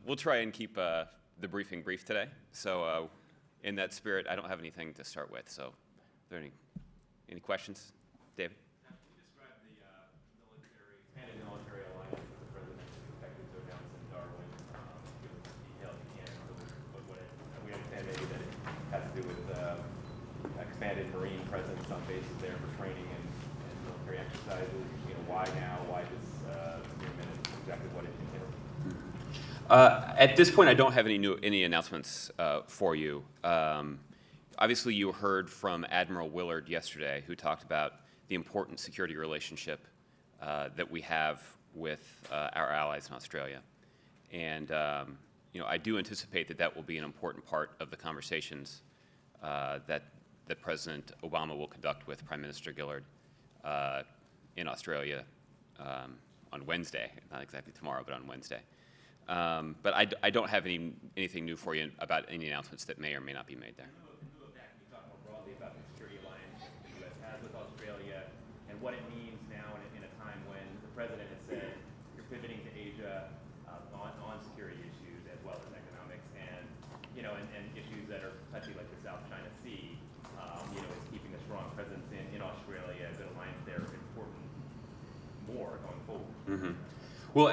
We'll try and keep the briefing brief today. So in that spirit, I don't have anything to start with. So are there any questions? David? Can you describe the expanded military alliance that the president is expected to announce in Darwin? Give us some detail if you can. We understand maybe that it has to do with expanded Marine presence on bases there for training and military exercises. Why now? Why this agreement? Exactly what it entails. At this point, I don't have any announcements for you. Obviously, you heard from Admiral Willard yesterday, who talked about the important security relationship that we have with our allies in Australia, and I do anticipate that will be an important part of the conversations that President Obama will conduct with Prime Minister Gillard in Australia on Wednesday, not exactly tomorrow, but on Wednesday. But I don't have anything new for you about any announcements that may or may not be made there. Can you look back and talk more broadly about the security alliance the U.S. has with Australia and what it means now in a time when the president has said you're pivoting to Asia on security issues as well as economics and issues that are touchy like the South China Sea. Is keeping a strong presence in Australia as an alliance there important more going forward. Mm-hmm. Well,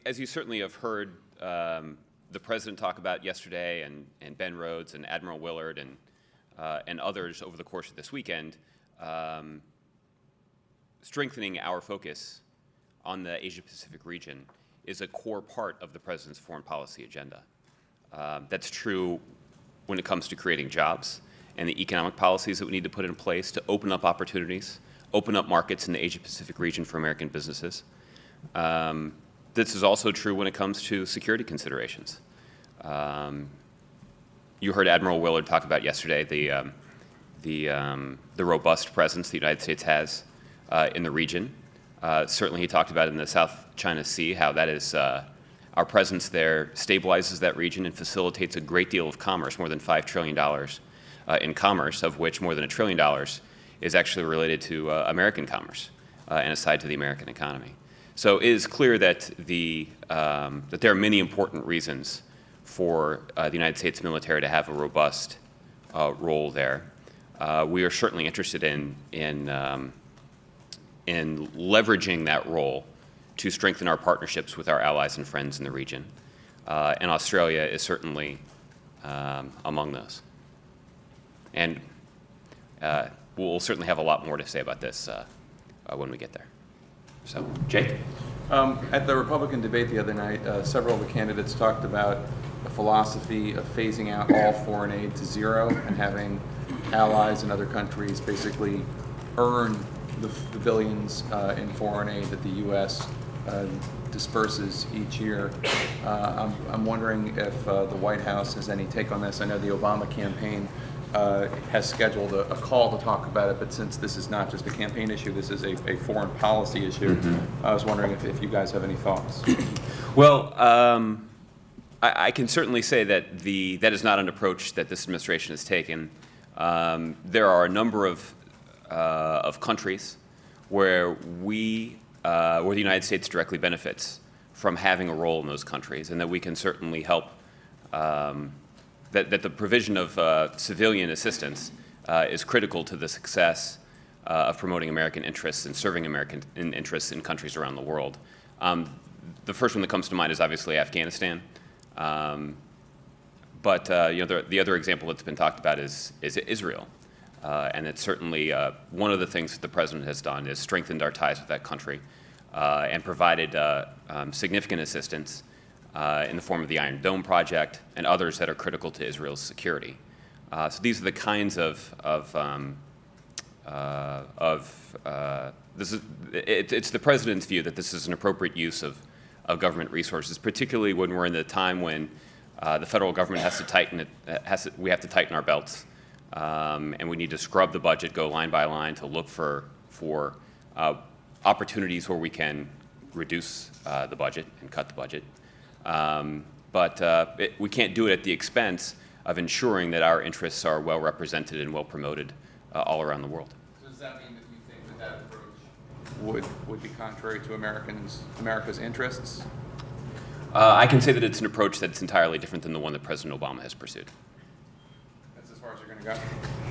as you certainly have heard the president talk about yesterday, and Ben Rhodes and Admiral Willard and others over the course of this weekend, strengthening our focus on the Asia-Pacific region is a core part of the president's foreign policy agenda. That's true when it comes to creating jobs and the economic policies that we need to put in place to open up opportunities, open up markets in the Asia-Pacific region for American businesses. This is also true when it comes to security considerations. You heard Admiral Willard talk about yesterday the robust presence the United States has in the region. Certainly, he talked about in the South China Sea how that is our presence there stabilizes that region and facilitates a great deal of commerce, more than $5 trillion in commerce, of which more than $1 trillion is actually related to American commerce and aside to the American economy. So it is clear that that there are many important reasons for the United States military to have a robust role there. We are certainly interested in leveraging that role to strengthen our partnerships with our allies and friends in the region, and Australia is certainly among those. And we'll certainly have a lot more to say about this when we get there. So, Jake? At the Republican debate the other night, several of the candidates talked about the philosophy of phasing out all foreign aid to zero and having allies and other countries basically earn the billions in foreign aid that the U.S. Disperses each year. I'm wondering if the White House has any take on this. I know the Obama campaign has scheduled a call to talk about it, but since this is not just a campaign issue, this is a foreign policy issue, I was wondering if you guys have any thoughts. Well, I can certainly say that that is not an approach that this administration has taken. There are a number of countries where the United States directly benefits from having a role in those countries, and that we can certainly help that the provision of civilian assistance is critical to the success of promoting American interests and serving American interests in countries around the world. The first one that comes to mind is obviously Afghanistan, but the other example that's been talked about is Israel, and it's certainly one of the things that the president has done is strengthened our ties with that country and provided significant assistance in the form of the Iron Dome project and others that are critical to Israel's security. So these are the kinds it's the president's view that this is an appropriate use of government resources, particularly when we're in the time when the federal government has to tighten it. We have to tighten our belts, and we need to scrub the budget, go line by line to look for opportunities where we can reduce the budget and cut the budget. But we can't do it at the expense of ensuring that our interests are well represented and well promoted all around the world. So does that mean that you think that approach would be contrary to America's interests? I can say that it's an approach that's entirely different than the one that President Obama has pursued. That's as far as you're going to go?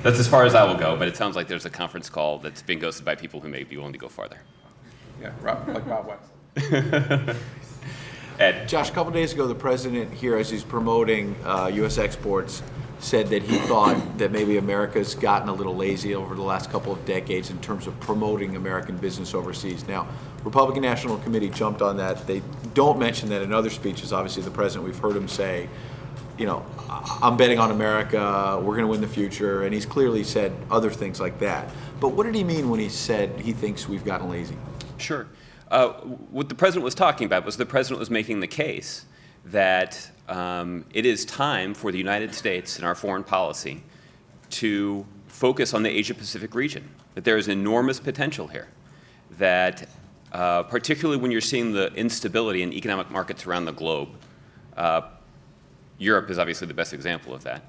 That's as far as I will go, but it sounds like there's a conference call that's being ghosted by people who may be willing to go farther. Yeah, like Bob Wexler. Ed? Josh, a couple days ago, the president here, as he's promoting U.S. exports, said that he thought that maybe America's gotten a little lazy over the last couple of decades in terms of promoting American business overseas. Now, Republican National Committee jumped on that. They don't mention that in other speeches. Obviously, the president, we've heard him say, you know, I'm betting on America, we're going to win the future, and he's clearly said other things like that. But what did he mean when he said he thinks we've gotten lazy? Sure. What the president was talking about was the president was making the case that it is time for the United States and our foreign policy to focus on the Asia-Pacific region, that there is enormous potential here, that particularly when you're seeing the instability in economic markets around the globe, Europe is obviously the best example of that,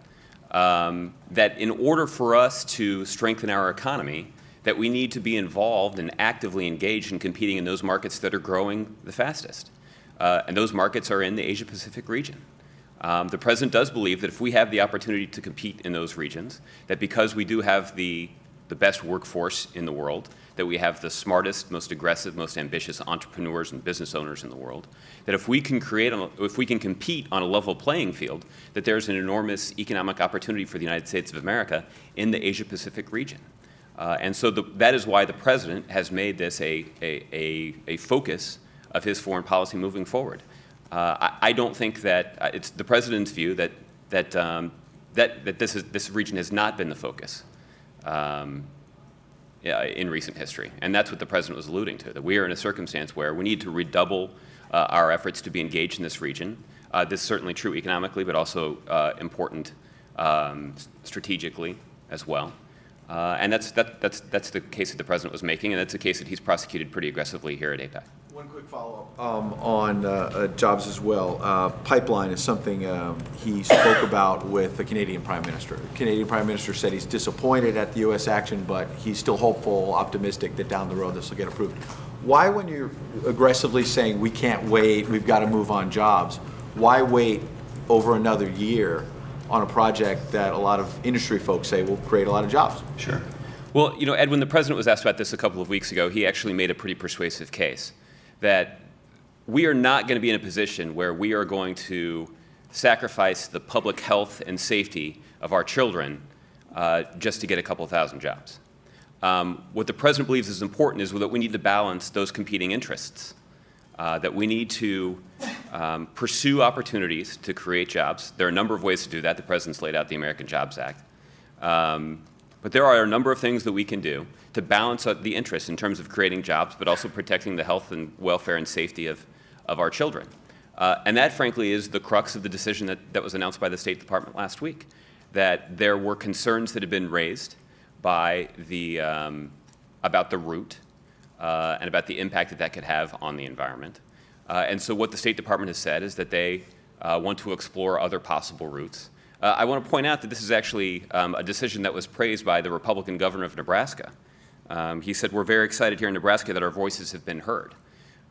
that in order for us to strengthen our economy, that we need to be involved and actively engaged in competing in those markets that are growing the fastest. And those markets are in the Asia-Pacific region. The president does believe that if we have the opportunity to compete in those regions, that because we do have the best workforce in the world, that we have the smartest, most aggressive, most ambitious entrepreneurs and business owners in the world, that if we can compete on a level playing field, that there's an enormous economic opportunity for the United States of America in the Asia-Pacific region. And so that is why the president has made this a focus of his foreign policy moving forward. I don't think that it's the president's view that this region has not been the focus in recent history, and that's what the president was alluding to. That we are in a circumstance where we need to redouble our efforts to be engaged in this region. This is certainly true economically, but also important strategically as well. And that's the case that the president was making, and that's a case that he's prosecuted pretty aggressively here at APEC. One quick follow-up on jobs as well. Pipeline is something he spoke about with the Canadian Prime Minister. The Canadian Prime Minister said he's disappointed at the U.S. action, but he's still hopeful, optimistic that down the road this will get approved. Why, when you're aggressively saying we can't wait, we've got to move on jobs, why wait over another year on a project that a lot of industry folks say will create a lot of jobs? Sure. Well, you know, Ed, when the president was asked about this a couple of weeks ago, he actually made a pretty persuasive case that we are not going to be in a position where we are going to sacrifice the public health and safety of our children just to get a couple thousand jobs. What the president believes is important is that we need to balance those competing interests, that we need to pursue opportunities to create jobs. There are a number of ways to do that. The president's laid out the American Jobs Act. But there are a number of things that we can do to balance the interests in terms of creating jobs, but also protecting the health and welfare and safety of our children. And that, frankly, is the crux of the decision that was announced by the State Department last week, that there were concerns that had been raised by about the route and about the impact that could have on the environment. And so what the State Department has said is that they want to explore other possible routes. I want to point out that this is actually a decision that was praised by the Republican governor of Nebraska. He said, we're very excited here in Nebraska that our voices have been heard.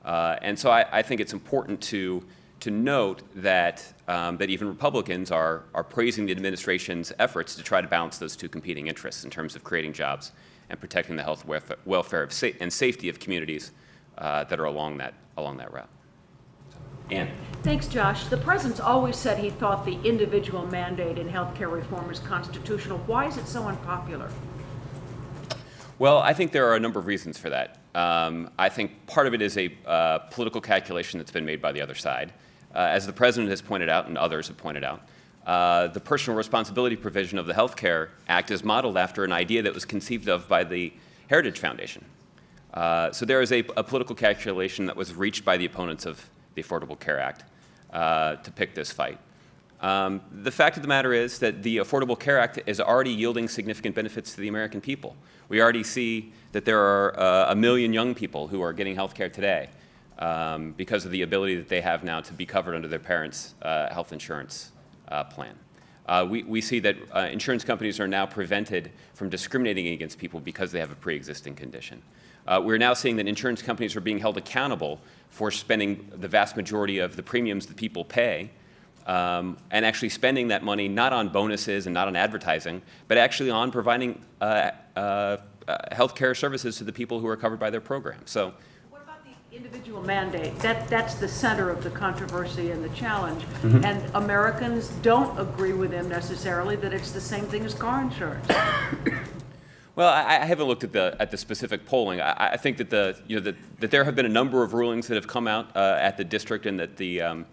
And so I think it's important to note that, that even Republicans are praising the administration's efforts to try to balance those two competing interests in terms of creating jobs and protecting the health, welfare and safety of communities that are along that route. Ann. Thanks, Josh. The president's always said he thought the individual mandate in health care reform is constitutional. Why is it so unpopular? Well, I think there are a number of reasons for that. I think part of it is a political calculation that's been made by the other side. As the president has pointed out and others have pointed out, the personal responsibility provision of the Health Care Act is modeled after an idea that was conceived of by the Heritage Foundation. So there is a political calculation that was reached by the opponents of the Affordable Care Act to pick this fight. The fact of the matter is that the Affordable Care Act is already yielding significant benefits to the American people. We already see that there are 1 million young people who are getting health care today because of the ability that they have now to be covered under their parents' health insurance plan. We see that insurance companies are now prevented from discriminating against people because they have a pre-existing condition. We're now seeing that insurance companies are being held accountable for spending the vast majority of the premiums that people pay, and actually spending that money not on bonuses and not on advertising, but actually on providing health care services to the people who are covered by their program. So, What about the individual mandate? That's the center of the controversy and the challenge. And Americans don't agree with him necessarily that it's the same thing as car insurance. well, I haven't looked at the specific polling. I think that that there have been a number of rulings that have come out at the district and at the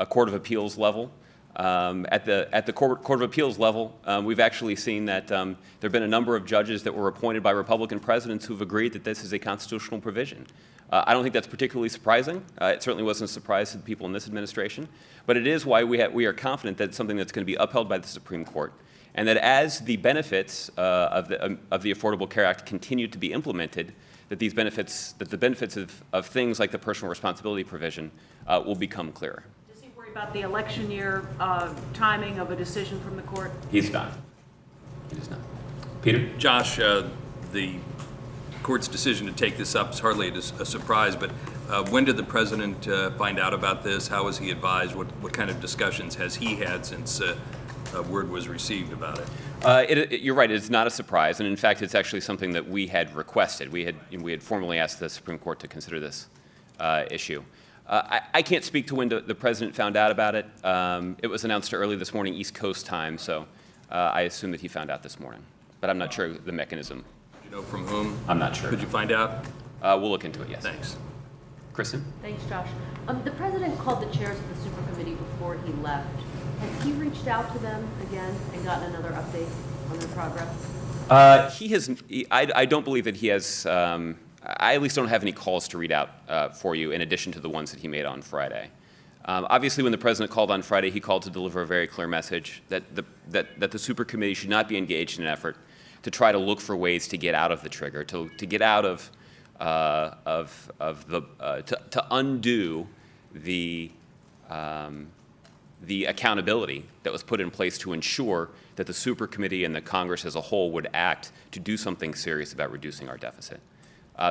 Court of Appeals level. At the Court of Appeals level, we've actually seen that there have been a number of judges that were appointed by Republican presidents who've agreed that this is a constitutional provision. I don't think that's particularly surprising. It certainly wasn't a surprise to the people in this administration, but it is why we are confident that it's something that's going to be upheld by the Supreme Court, and that as the benefits of the Affordable Care Act continue to be implemented, that the benefits of things like the personal responsibility provision will become clearer. About the election year timing of a decision from the court? He's not. He does not. Peter? Josh, the court's decision to take this up is hardly a surprise, but when did the president find out about this? How was he advised? What kind of discussions has he had since word was received about it? You're right. It's not a surprise, and in fact, it's actually something that we had requested. We had formally asked the Supreme Court to consider this issue. I can't speak to when the president found out about it. It was announced early this morning, East Coast time, so I assume that he found out this morning. But I'm not sure the mechanism. Do you know from whom? I'm not sure. Could you find out? We'll look into it, yes. Thanks. Kristen? Thanks, Josh. The president called the chairs of the super committee before he left. Has he reached out to them again and gotten another update on their progress? He has. I don't believe that he has. I at least don't have any calls to read out for you in addition to the ones that he made on Friday. Obviously, when the president called on Friday, he called to deliver a very clear message that the super committee should not be engaged in an effort to try to look for ways to get out of the trigger, to get out of to undo the accountability that was put in place to ensure that the super committee and the Congress as a whole would act to do something serious about reducing our deficit.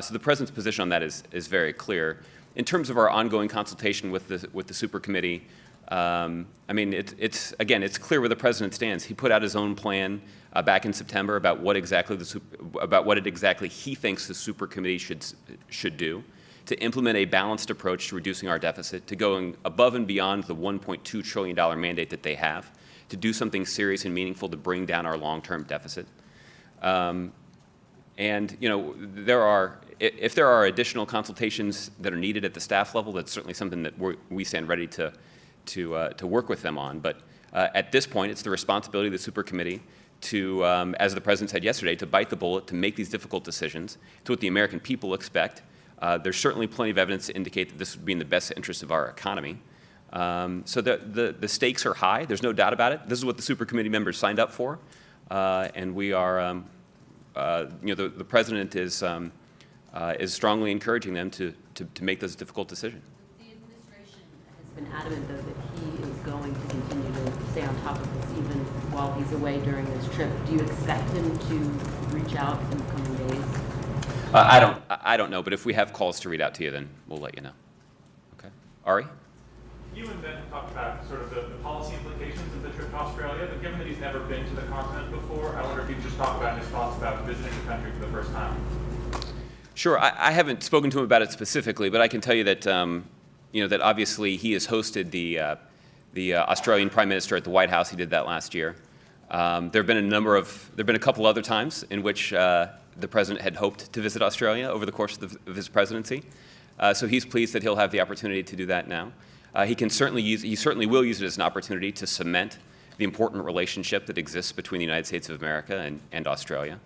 So the president's position on that is very clear. In terms of our ongoing consultation with the super committee, I mean, it's clear where the president stands. He put out his own plan back in September about what exactly he thinks the super committee should do to implement a balanced approach to reducing our deficit, to going above and beyond the $1.2 trillion mandate that they have, to do something serious and meaningful to bring down our long-term deficit. And if there are additional consultations that are needed at the staff level, that's certainly something that we stand ready to work with them on. But at this point, it's the responsibility of the super committee to, as the president said yesterday, to bite the bullet, to make these difficult decisions. It's what the American people expect. There's certainly plenty of evidence to indicate that this would be in the best interest of our economy. So the stakes are high. There's no doubt about it. This is what the super committee members signed up for, and we are. The president is strongly encouraging them to make those difficult decisions. The administration has been adamant, though, that he is going to continue to stay on top of this even while he's away during this trip. Do you expect him to reach out in the coming days? I don't know, but if we have calls to read out to you, then we'll let you know. Okay, Ari? You and Ben talked about sort of the policy implications of the trip to Australia, but given that he's never been to the continent before, I wonder if you could just talk about his thoughts about visiting the country for the first time. Sure. I haven't spoken to him about it specifically, but I can tell you that that obviously he has hosted the Australian Prime Minister at the White House. He did that last year. There have been a couple other times in which the president had hoped to visit Australia over the course of his presidency. So he's pleased that he'll have the opportunity to do that now. He certainly will use it as an opportunity to cement the important relationship that exists between the United States of America and Australia.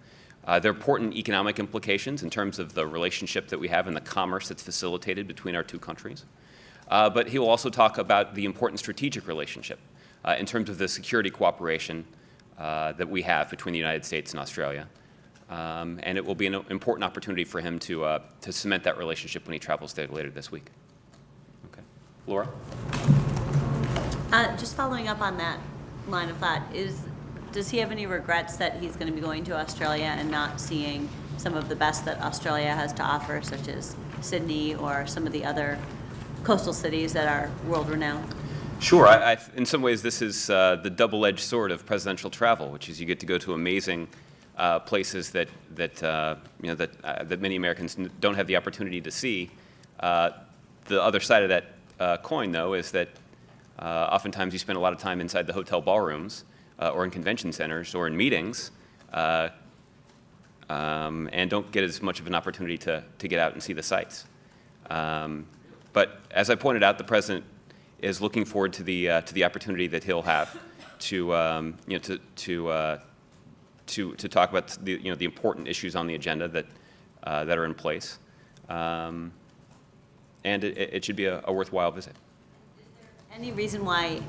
There are important economic implications in terms of the relationship that we have and the commerce that's facilitated between our two countries. But he will also talk about the important strategic relationship in terms of the security cooperation that we have between the United States and Australia. And it will be an important opportunity for him to cement that relationship when he travels there later this week. Okay. Laura? Just following up on that line of thought, does he have any regrets that he's going to be going to Australia and not seeing some of the best that Australia has to offer, such as Sydney or some of the other coastal cities that are world-renowned? Sure. In some ways, this is the double-edged sword of presidential travel, which is you get to go to amazing places that many Americans don't have the opportunity to see. The other side of that coin, though, is that oftentimes you spend a lot of time inside the hotel ballrooms or in convention centers or in meetings, and don't get as much of an opportunity to get out and see the sights. But as I pointed out, the president is looking forward to the opportunity that he'll have to talk about the important issues on the agenda that are in place, and it should be a worthwhile visit. Any reason why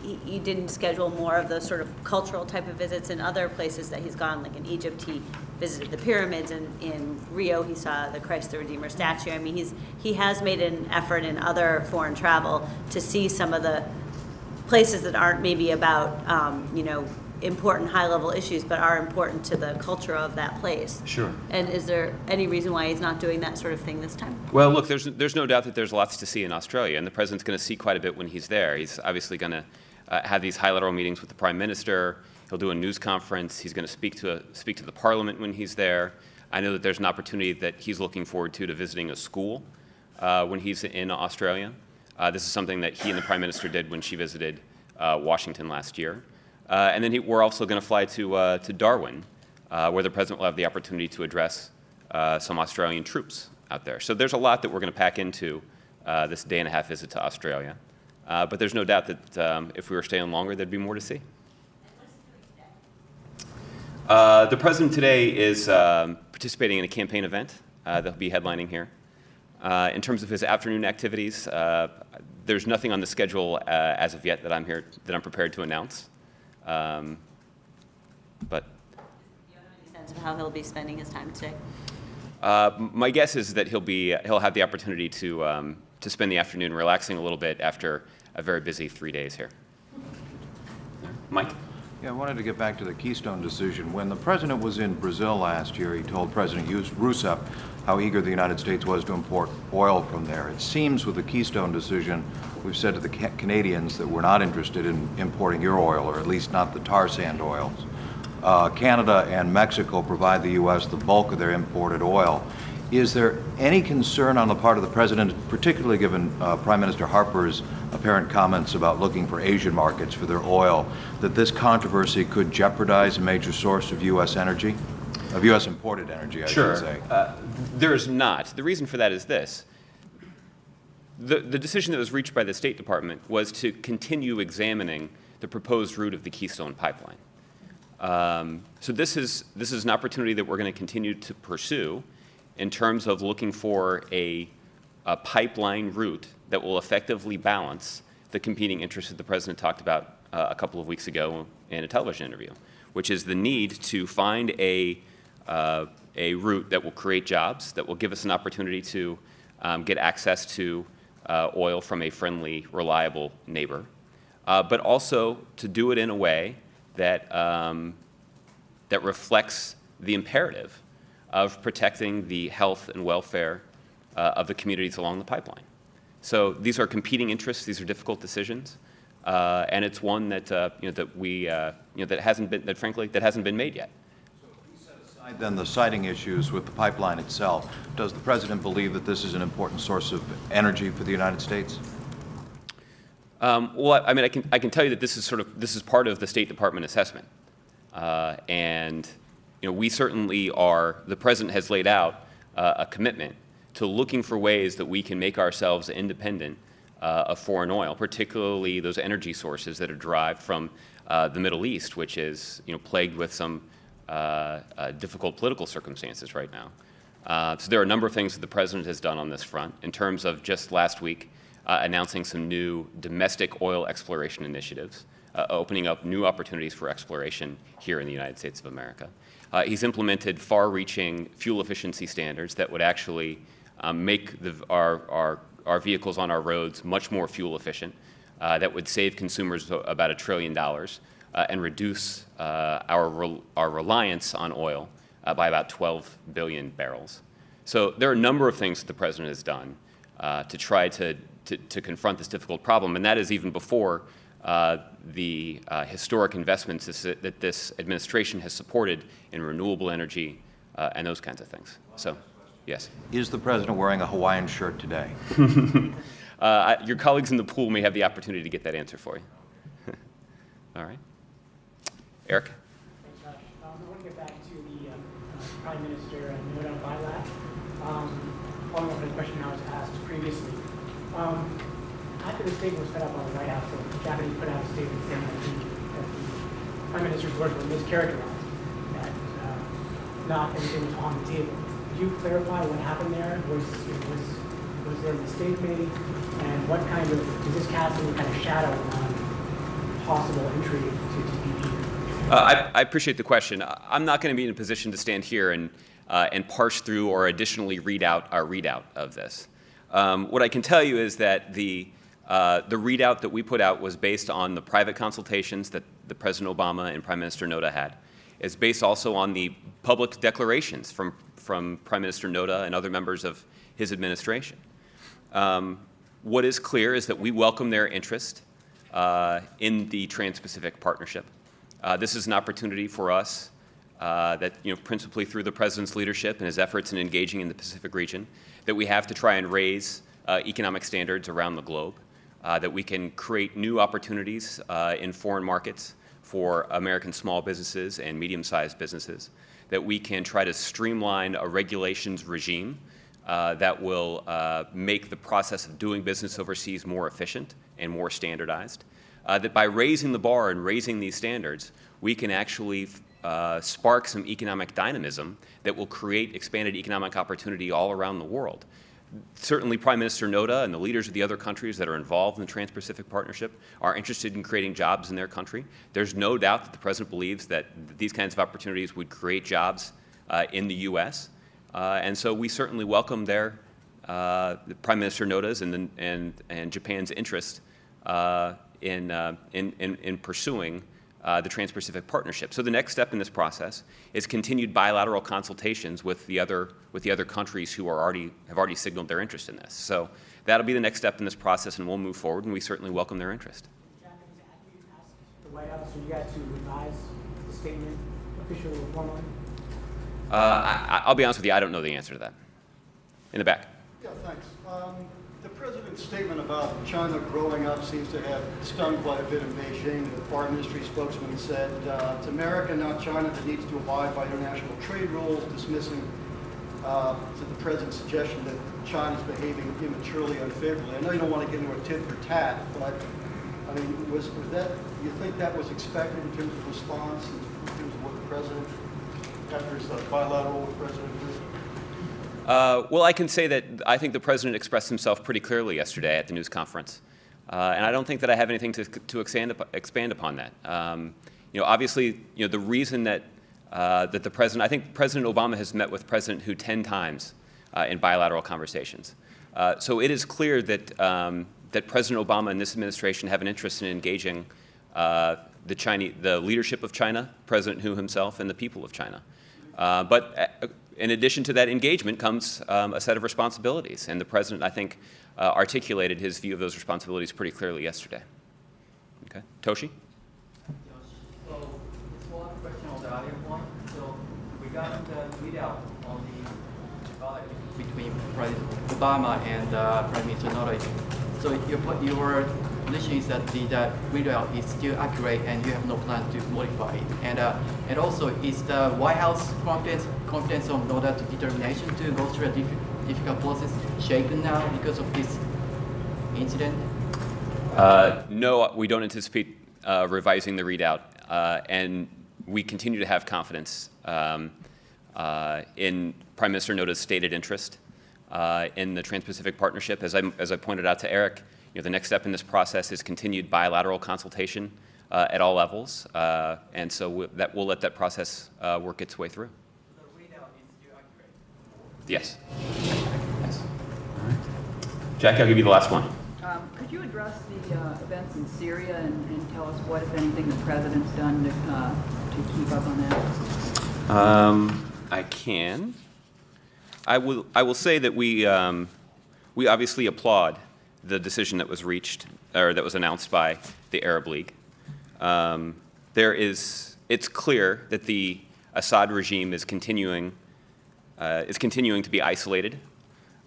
you didn't schedule more of those sort of cultural type of visits in other places that he's gone? Like in Egypt, he visited the pyramids, and in Rio, he saw the Christ the Redeemer statue. I mean, he has made an effort in other foreign travel to see some of the places that aren't maybe about, important high-level issues, but are important to the culture of that place. Sure. And is there any reason why he's not doing that sort of thing this time? Well, look, there's no doubt that there's lots to see in Australia, and the president's going to see quite a bit when he's there. He's obviously going to have these high-level meetings with the prime minister. He'll do a news conference. He's going to speak to the parliament when he's there. I know that there's an opportunity that he's looking forward to visiting a school when he's in Australia. This is something that he and the prime minister did when she visited Washington last year. And then we're also going to fly to Darwin, where the president will have the opportunity to address some Australian troops out there. So there's a lot that we're going to pack into this day-and-a-half visit to Australia. But there's no doubt that if we were staying longer, there'd be more to see. The president today is participating in a campaign event that he'll be headlining here. In terms of his afternoon activities, there's nothing on the schedule as of yet that I'm prepared to announce. But Do you have any sense of how he'll be spending his time today? my guess is that he'll have the opportunity to spend the afternoon relaxing a little bit after a very busy 3 days here. Mike? Yeah, I wanted to get back to the Keystone decision. When the president was in Brazil last year, he told President Rousseff how eager the United States was to import oil from there. It seems with the Keystone decision, we've said to the Canadians that we're not interested in importing your oil, or at least not the tar sand oils. Canada and Mexico provide the U.S. the bulk of their imported oil. Is there any concern on the part of the president, particularly given Prime Minister Harper's apparent comments about looking for Asian markets for their oil, that this controversy could jeopardize a major source of U.S. energy, of U.S. imported energy, I should say? There is not. The reason for that is this. The decision that was reached by the State Department was to continue examining the proposed route of the Keystone Pipeline. So this is an opportunity that we're going to continue to pursue in terms of looking for a pipeline route that will effectively balance the competing interests that the president talked about a couple of weeks ago in a television interview, which is the need to find a route that will create jobs, that will give us an opportunity to get access to oil from a friendly, reliable neighbor, but also to do it in a way that, that reflects the imperative of protecting the health and welfare of the communities along the pipeline. So these are competing interests. These are difficult decisions, and it's one that that hasn't been made yet. So if we set aside then the siting issues with the pipeline itself, does the president believe that this is an important source of energy for the United States? Well, I mean, I can tell you that this is part of the State Department assessment, and we certainly are. The president has laid out a commitment to looking for ways that we can make ourselves independent of foreign oil, particularly those energy sources that are derived from the Middle East, which is plagued with some difficult political circumstances right now. So there are a number of things that the president has done on this front. In terms of just last week, announcing some new domestic oil exploration initiatives, opening up new opportunities for exploration here in the United States of America. He's implemented far-reaching fuel efficiency standards that would actually make our vehicles on our roads much more fuel efficient, that would save consumers about $1 trillion and reduce our reliance on oil by about 12 billion barrels. So there are a number of things that the president has done to try to confront this difficult problem, and that is even before the historic investments that this administration has supported in renewable energy and those kinds of things. So, yes. Is the president wearing a Hawaiian shirt today? Your colleagues in the pool may have the opportunity to get that answer for you. All right. Eric? Thanks, Josh. I want to get back to the Prime Minister and note on bilat. Following up on the question I was asked previously. After the statement was put up on the White House, the Japanese put out a statement saying that the Prime Minister's words were mischaracterized, that not everything was on the table. Could you clarify what happened there? Was there a mistake made? And what kind of, does this cast any kind of shadow on possible entry to TPP? I appreciate the question. I'm not going to be in a position to stand here and parse through or additionally read out our readout of this. What I can tell you is that the readout that we put out was based on the private consultations that the President Obama and Prime Minister Noda had. It's based also on the public declarations from Prime Minister Noda and other members of his administration. What is clear is that we welcome their interest in the Trans-Pacific Partnership. This is an opportunity for us that, principally through the President's leadership and his efforts in engaging in the Pacific region, that we have to try and raise economic standards around the globe, that we can create new opportunities in foreign markets for American small businesses and medium-sized businesses, that we can try to streamline a regulations regime that will make the process of doing business overseas more efficient and more standardized, that by raising the bar and raising these standards, we can actually spark some economic dynamism that will create expanded economic opportunity all around the world. Certainly, Prime Minister Noda and the leaders of the other countries that are involved in the Trans-Pacific Partnership are interested in creating jobs in their country. There's no doubt that the President believes that these kinds of opportunities would create jobs in the U.S. And so we certainly welcome their Prime Minister Noda's and Japan's interest in pursuing the Trans-Pacific Partnership. So the next step in this process is continued bilateral consultations with the other countries who have already signaled their interest in this. So that'll be the next step in this process, and we'll move forward, and we certainly welcome their interest. The Japanese actually asked the White House for you guys to revise the statement officially or formally? I'll be honest with you, I don't know the answer to that. In the back. Yeah, thanks. The president's statement about China growing up seems to have stung quite a bit in Beijing. The foreign ministry spokesman said it's America, not China, that needs to abide by international trade rules, dismissing to the president's suggestion that China's behaving immaturely unfavorably. I know you don't want to get into a tit for tat, but I mean, was that, you think that was expected in terms of response, in terms of what the president, after his bilateral with President Xi? Well, I can say that I think the President expressed himself pretty clearly yesterday at the news conference. And I don't think that I have anything to expand upon that. Obviously, the reason that the President, I think President Obama has met with President Hu 10 times in bilateral conversations. So it is clear that, that President Obama and this administration have an interest in engaging the leadership of China, President Hu himself, and the people of China. But in addition to that engagement comes a set of responsibilities, and the President, I think, articulated his view of those responsibilities pretty clearly yesterday. Okay, Toshi? So it's one question on the earlier point. So regarding the readout on the dialogue between President Obama and Prime Minister Noda, so your position is that the readout is still accurate and you have no plan to modify it. And also, is the White House confidence on Noda's determination to go through a difficult process shaken now because of this incident? No, we don't anticipate revising the readout, and we continue to have confidence in Prime Minister Noda's stated interest in the Trans-Pacific Partnership. As I pointed out to Eric, the next step in this process is continued bilateral consultation at all levels, and so we'll let that process work its way through. So the readout is still accurate? Yes. Yes. All right. Jackie, I'll give you the last one. Could you address the events in Syria and tell us what, if anything, the president's done to keep up on that? I can. I will say that we obviously applaud the decision that was reached, or that was announced by the Arab League. It's clear that the Assad regime is continuing to be isolated,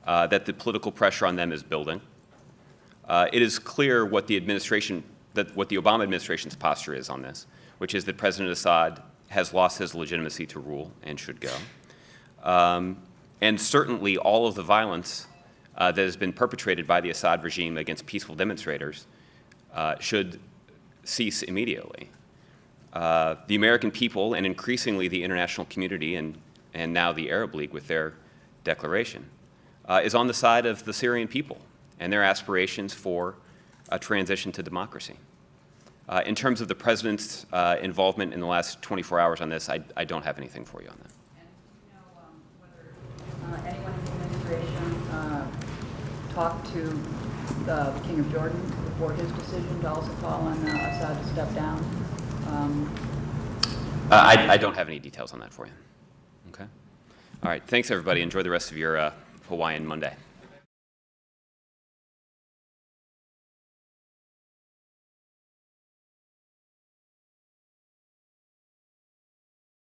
that the political pressure on them is building. It is clear what the Obama administration's posture is on this, which is that President Assad has lost his legitimacy to rule and should go. And certainly all of the violence that has been perpetrated by the Assad regime against peaceful demonstrators should cease immediately. The American people, and increasingly the international community, and now the Arab League with their declaration, is on the side of the Syrian people and their aspirations for a transition to democracy. In terms of the President's involvement in the last 24 hours on this, I don't have anything for you on that. And do you know whether anyone in the administration talked to the King of Jordan before his decision to also call on Assad to step down? I don't have any details on that for you. Okay? All right. Thanks, everybody. Enjoy the rest of your Hawaiian Monday.